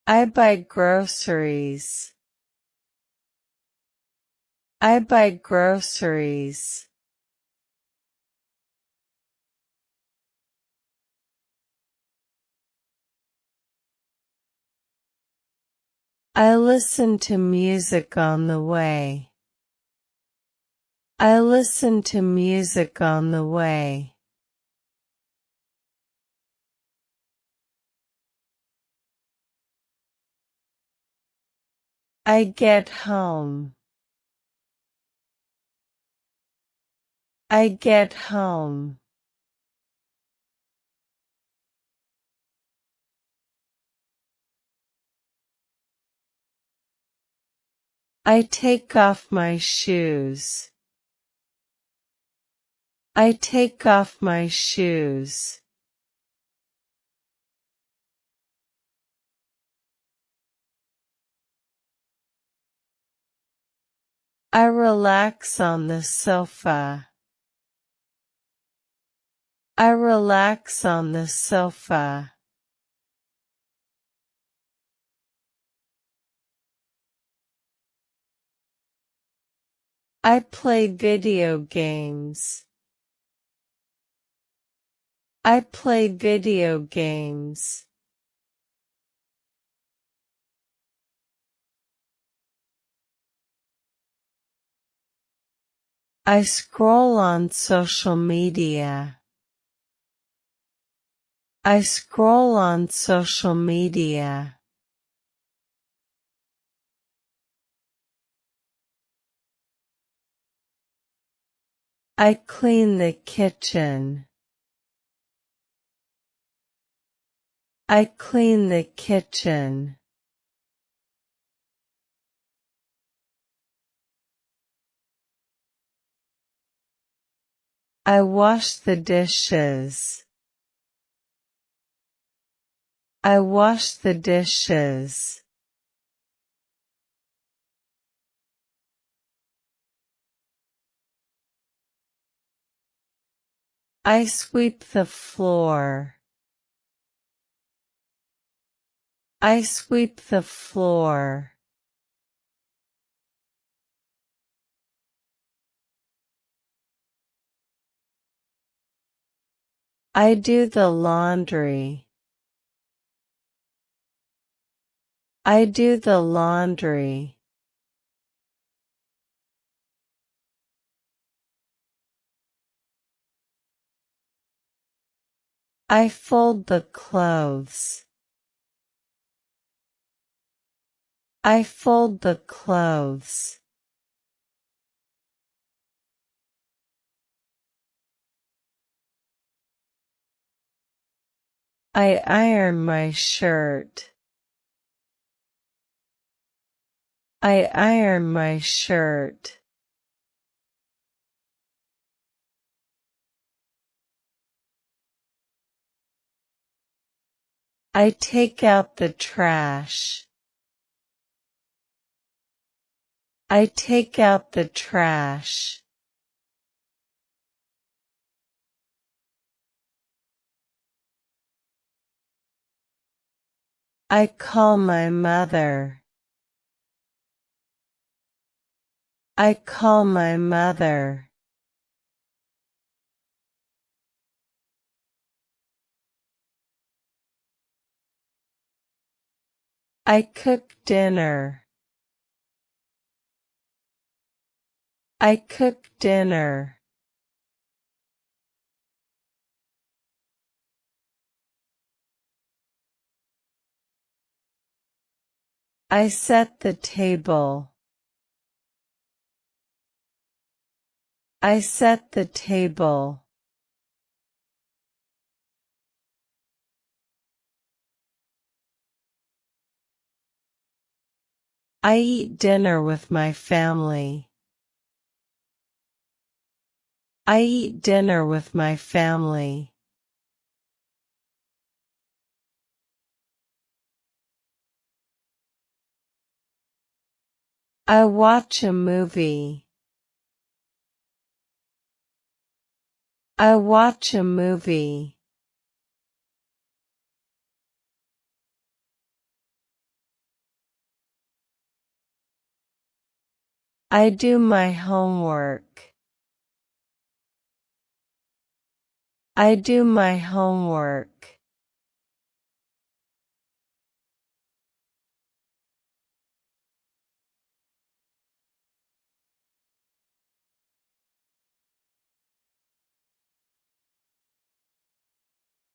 I buy groceries. I buy groceries. I listen to music on the way. I listen to music on the way. I get home. I get home. I take off my shoes. I take off my shoes. I relax on the sofa. I relax on the sofa. I play video games. I play video games. I scroll on social media. I scroll on social media. I clean the kitchen. I clean the kitchen. I wash the dishes. I wash the dishes. I sweep the floor. I sweep the floor. I do the laundry. I do the laundry. I fold the clothes. I fold the clothes. I iron my shirt. I iron my shirt. I take out the trash. I take out the trash. I call my mother. I call my mother. I cook dinner. I cook dinner. I set the table. I set the table. I eat dinner with my family. I eat dinner with my family. I watch a movie. I watch a movie. I do my homework. I do my homework.